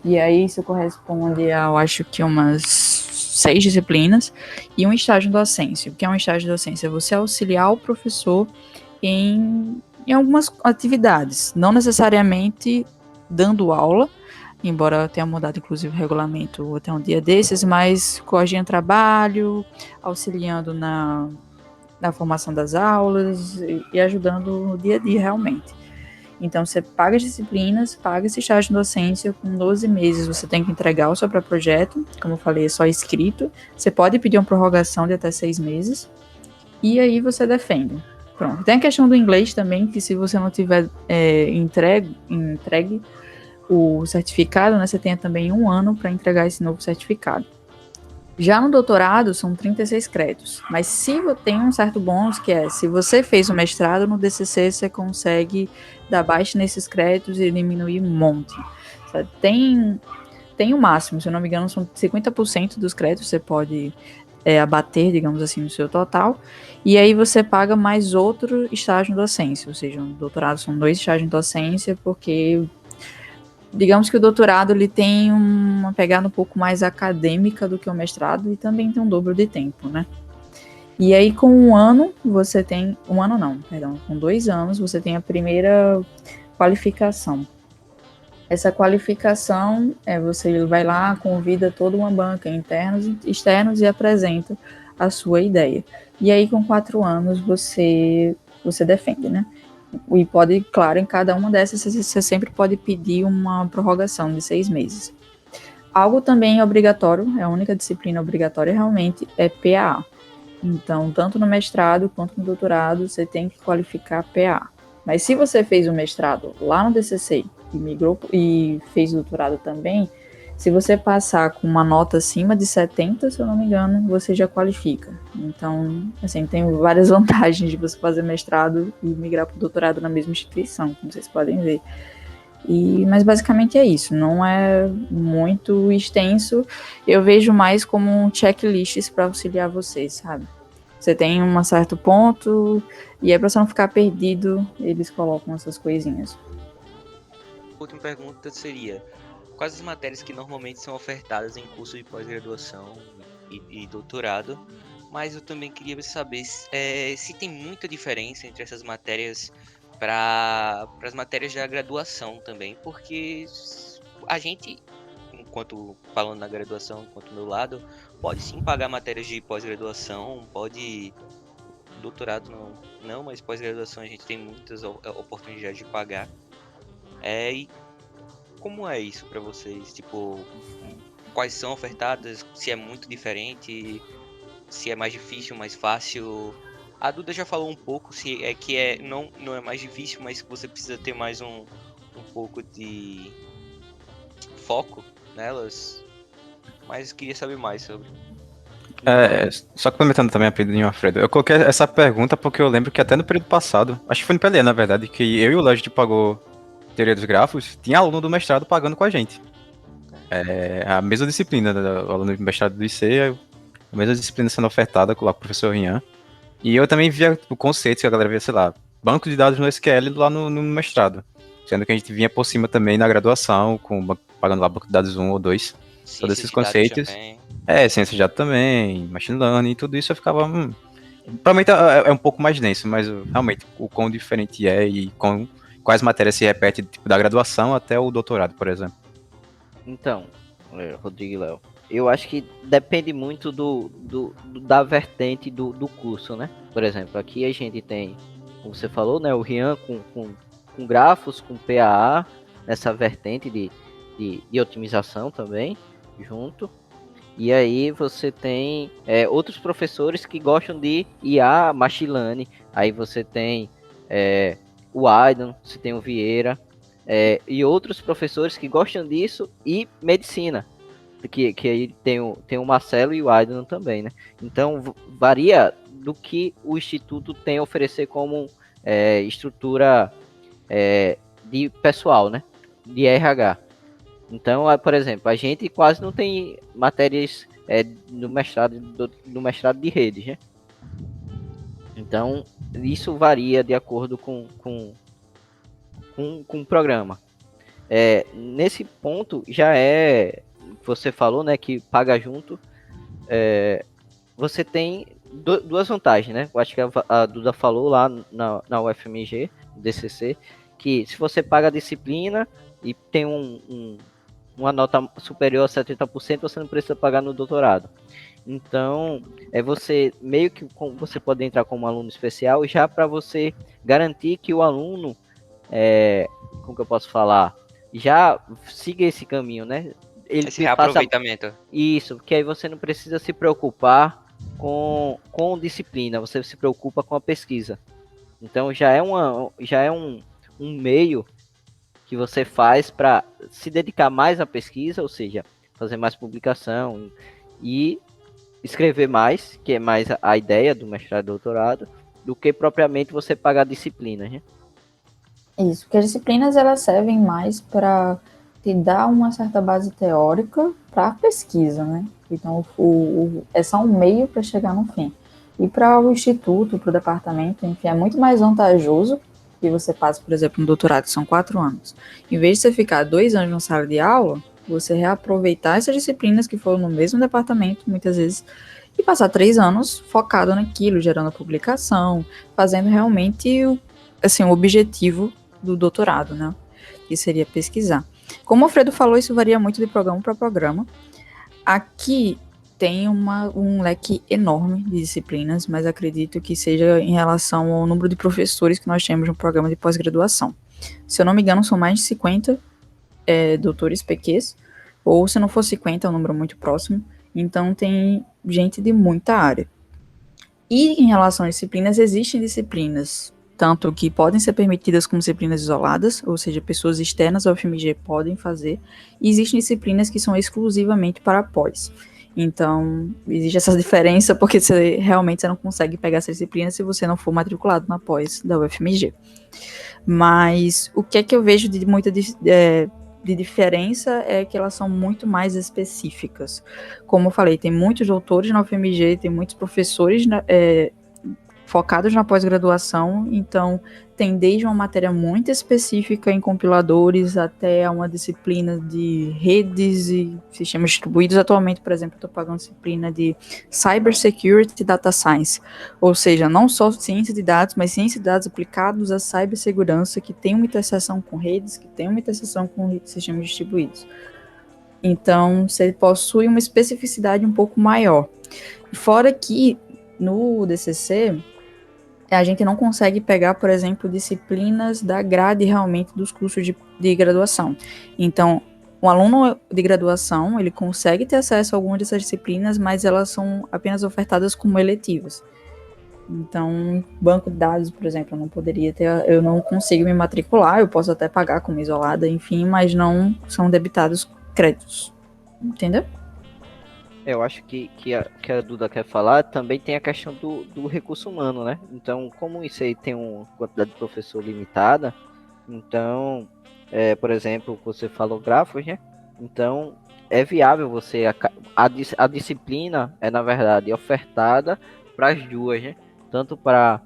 e aí isso corresponde a, eu acho que umas 6 disciplinas, e um estágio de docência. O que é um estágio de docência? Você auxiliar o professor em algumas atividades, não necessariamente dando aula, embora tenha mudado inclusive o regulamento até um dia desses, mas coordenando trabalho, auxiliando na formação das aulas e ajudando no dia a dia realmente. Então você paga as disciplinas, paga esse estágio de docência, com 12 meses você tem que entregar o seu próprio projeto, como eu falei, é só escrito, você pode pedir uma prorrogação de até 6 meses, e aí você defende. Pronto. Tem a questão do inglês também, que se você não tiver entregue o certificado, né, você tem também 1 ano para entregar esse novo certificado. Já no doutorado, são 36 créditos, mas se tem um certo bônus, que se você fez o mestrado, no DCC você consegue dar baixa nesses créditos e diminuir um monte. Tem o máximo, se eu não me engano, são 50% dos créditos você pode abater, digamos assim, no seu total. E aí você paga mais outro estágio em docência, ou seja, um doutorado são 2 estágios em docência, porque digamos que o doutorado ele tem uma pegada um pouco mais acadêmica do que o mestrado e também tem um dobro de tempo, né? E aí com 1 ano você tem, 1 ano não, perdão, com 2 anos você tem a primeira qualificação. Essa qualificação você vai lá, convida toda uma banca, internos e externos, e apresenta a sua ideia. E aí, com 4 anos, você defende, né? E pode, claro, em cada uma dessas, você sempre pode pedir uma prorrogação de 6 meses. Algo também obrigatório, a única disciplina obrigatória realmente é PAA. Então, tanto no mestrado quanto no doutorado, você tem que qualificar PAA. Mas se você fez o mestrado lá no DCC e migrou e fez o doutorado também, se você passar com uma nota acima de 70, se eu não me engano, você já qualifica. Então, assim, tem várias vantagens de você fazer mestrado e migrar para o doutorado na mesma instituição, como vocês podem ver. Mas basicamente é isso, não é muito extenso, eu vejo mais como um checklist para auxiliar vocês, sabe? Você tem um certo ponto, e aí para você não ficar perdido, eles colocam essas coisinhas. A última pergunta seria: quais as matérias que normalmente são ofertadas em curso de pós-graduação e doutorado? Mas eu também queria saber se tem muita diferença entre essas matérias para as matérias da graduação também, porque a gente, enquanto falando na graduação, enquanto do meu lado, pode sim pagar matérias de pós-graduação, pode doutorado não, mas pós-graduação a gente tem muitas oportunidades de pagar. E como é isso para vocês? Tipo, quais são ofertadas? Se é muito diferente? Se é mais difícil, mais fácil? A Duda já falou um pouco se é que não é mais difícil, mas que você precisa ter mais um pouco de foco nelas. Mas queria saber mais sobre. Só complementando também a pedrinho Alfredo, eu coloquei essa pergunta porque eu lembro que até no período passado, acho que foi no PLE, na verdade, que eu e o Léo a gente pagou teoria dos grafos, tinha aluno do mestrado pagando com a gente. A mesma disciplina, né, o aluno do mestrado do IC, a mesma disciplina sendo ofertada lá com o professor Rian. E eu também via o conceito que a galera via, sei lá, banco de dados no SQL lá no mestrado. Sendo que a gente vinha por cima também na graduação, pagando lá banco de dados 1 ou 2. Todos esses conceitos. Ciência de dados também, machine learning, tudo isso eu ficava. Provavelmente é um pouco mais denso, mas realmente o quão diferente é e quais matérias se repetem, tipo, da graduação até o doutorado, por exemplo. Então, Rodrigo e Léo, eu acho que depende muito da vertente do curso, né? Por exemplo, aqui a gente tem, como você falou, né, o Rian com grafos, com PAA, nessa vertente de otimização também, junto. E aí você tem outros professores que gostam de IA, Machine Learning. Aí você tem o Aidan, você tem o Vieira, e outros professores que gostam disso, e medicina, que aí tem o Marcelo e o Aidan também, né? Então varia do que o Instituto tem a oferecer como estrutura de pessoal, né? De RH. Então, por exemplo, a gente quase não tem matérias no mestrado de redes, né? Então, isso varia de acordo com o programa. Nesse ponto, já você falou, né, que paga junto. Você tem duas vantagens, né? Eu acho que a Duda falou lá na UFMG, DCC, que se você paga a disciplina e tem uma nota superior a 70%, você não precisa pagar no doutorado. Então, você meio que você pode entrar como aluno especial já para você garantir que o aluno, como que eu posso falar, já siga esse caminho, né? Esse reaproveitamento. Isso, porque aí você não precisa se preocupar com disciplina, você se preocupa com a pesquisa. Então, já é um meio que você faz para se dedicar mais à pesquisa, ou seja, fazer mais publicação e escrever mais, que é mais a ideia do mestrado e doutorado, do que propriamente você pagar disciplinas, né? Isso, porque as disciplinas elas servem mais para te dar uma certa base teórica para pesquisa, né? Então, é só um meio para chegar no fim. E para o instituto, para o departamento, enfim, é muito mais vantajoso que você passe, por exemplo, um doutorado, que são 4 anos. Em vez de você ficar 2 anos na sala de aula, você reaproveitar essas disciplinas que foram no mesmo departamento, muitas vezes, e passar 3 anos focado naquilo, gerando publicação, fazendo realmente assim, o objetivo do doutorado, né? Que seria pesquisar. Como o Alfredo falou, isso varia muito de programa para programa. Aqui tem um leque enorme de disciplinas, mas acredito que seja em relação ao número de professores que nós temos no programa de pós-graduação. Se eu não me engano, são mais de 50 doutores PQs, ou se não for 50, é um número muito próximo. Então tem gente de muita área. E em relação às disciplinas, existem disciplinas tanto que podem ser permitidas como disciplinas isoladas, ou seja, pessoas externas ao FMG podem fazer, e existem disciplinas que são exclusivamente para pós. Então, existe essa diferença, porque realmente você não consegue pegar essa disciplina se você não for matriculado na pós da UFMG. Mas o que é que eu vejo de muita de diferença é que elas são muito mais específicas. Como eu falei, tem muitos doutores na UFMG, tem muitos professores focados na pós-graduação, então tem desde uma matéria muito específica em compiladores até uma disciplina de redes e sistemas distribuídos. Atualmente, por exemplo, eu estou pagando disciplina de Cybersecurity e Data Science, ou seja, não só ciência de dados, mas ciência de dados aplicados à cibersegurança, que tem uma interseção com redes, que tem uma interseção com sistemas distribuídos. Então, você possui uma especificidade um pouco maior. Fora que, no DCC, a gente não consegue pegar, por exemplo, disciplinas da grade realmente dos cursos de graduação. Então, um aluno de graduação, ele consegue ter acesso a algumas dessas disciplinas, mas elas são apenas ofertadas como eletivas. Então, banco de dados, por exemplo, eu não consigo me matricular, eu posso até pagar como isolada, enfim, mas não são debitados créditos. Entendeu? Eu acho que a Duda quer falar também tem a questão do recurso humano, né? Então, como isso aí tem uma quantidade de professor limitada, então, por exemplo, você falou grafos, né? Então, é viável você... A disciplina é, na verdade, ofertada para as duas, né? Tanto para,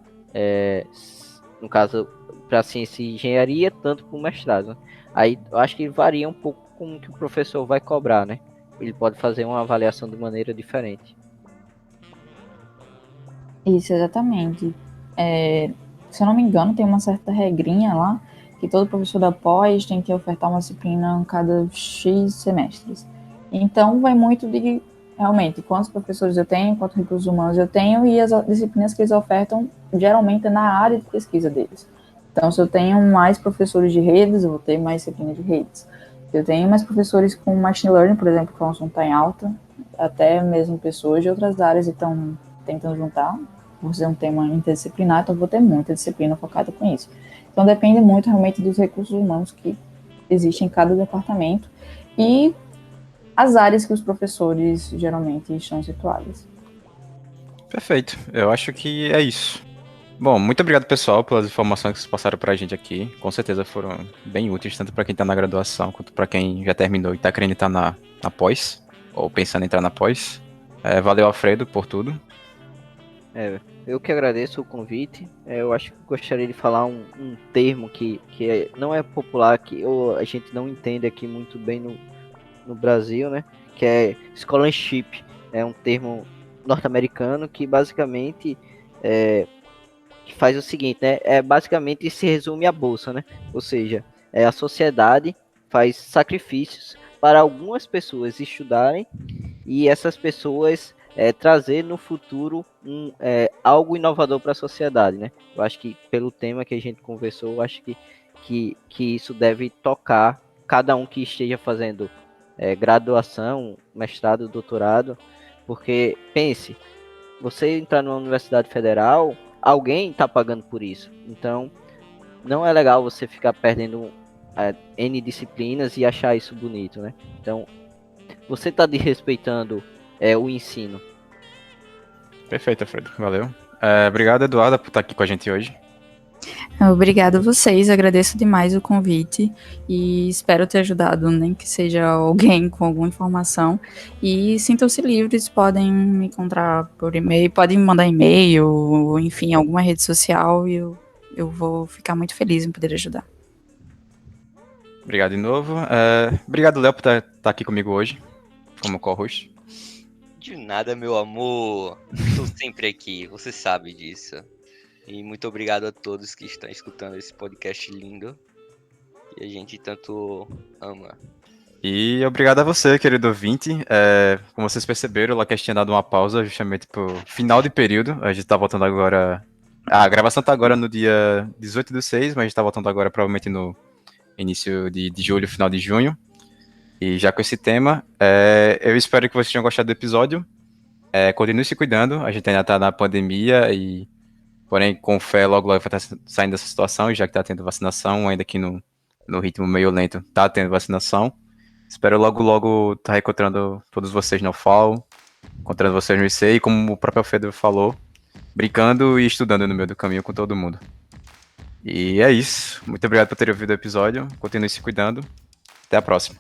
no caso, para ciência e engenharia, tanto para o mestrado, né? Aí, eu acho que varia um pouco como que o professor vai cobrar, né? Ele pode fazer uma avaliação de maneira diferente. Isso, exatamente. Se eu não me engano, tem uma certa regrinha lá, que todo professor da pós tem que ofertar uma disciplina a cada X semestres. Então, vai muito de, realmente, quantos professores eu tenho, quantos recursos humanos eu tenho, e as disciplinas que eles ofertam, geralmente, é na área de pesquisa deles. Então, se eu tenho mais professores de redes, eu vou ter mais disciplina de redes. Se eu tenho mais professores com machine learning, por exemplo, que é um assunto está em alta, até mesmo pessoas de outras áreas estão tentando juntar, por ser um tema interdisciplinar, então vou ter muita disciplina focada com isso. Então depende muito realmente dos recursos humanos que existem em cada departamento e as áreas que os professores geralmente estão situados. Perfeito, eu acho que é isso. Bom, muito obrigado, pessoal, pelas informações que vocês passaram pra gente aqui. Com certeza foram bem úteis, tanto para quem tá na graduação, quanto para quem já terminou e tá querendo entrar na pós, ou pensando em entrar na pós. Valeu, Alfredo, por tudo. Eu que agradeço o convite. Eu acho que gostaria de falar um termo que não é popular, que a gente não entende aqui muito bem no Brasil, né? Que é scholarship. É um termo norte-americano que basicamente que faz o seguinte, né? Basicamente se resume à bolsa, né? Ou seja, a sociedade faz sacrifícios para algumas pessoas estudarem e essas pessoas trazer no futuro algo inovador para a sociedade, né? Eu acho que pelo tema que a gente conversou, eu acho que isso deve tocar cada um que esteja fazendo graduação, mestrado, doutorado, porque pense, você entrar numa universidade federal, alguém está pagando por isso. Então, não é legal você ficar perdendo N disciplinas e achar isso bonito, né? Então, você está desrespeitando o ensino. Perfeito, Alfredo. Valeu. Obrigado, Eduarda, por estar aqui com a gente hoje. Obrigada a vocês, agradeço demais o convite e espero ter ajudado, nem que seja alguém com alguma informação. E sintam-se livres, podem me encontrar por e-mail, podem me mandar e-mail, ou, enfim, alguma rede social e eu vou ficar muito feliz em poder ajudar. Obrigado de novo. Obrigado, Léo, por estar aqui comigo hoje, como co-host. De nada, meu amor. Estou sempre aqui, você sabe disso. E muito obrigado a todos que estão escutando esse podcast lindo. Que a gente tanto ama. E obrigado a você, querido ouvinte. Como vocês perceberam, o Laquest tinha dado uma pausa justamente pro final de período. A gente tá voltando agora. A gravação tá agora no dia 18/6, mas a gente tá voltando agora provavelmente no início de julho, final de junho. E já com esse tema, eu espero que vocês tenham gostado do episódio. Continue se cuidando, a gente ainda tá na pandemia e, porém, com fé, logo logo vai estar saindo dessa situação, e já que tá tendo vacinação, ainda que no ritmo meio lento, tá tendo vacinação. Espero logo logo estar encontrando todos vocês no FAO, encontrando vocês no IC, e como o próprio Pedro falou, brincando e estudando no meio do caminho com todo mundo. E é isso. Muito obrigado por terem ouvido o episódio. Continue se cuidando. Até a próxima.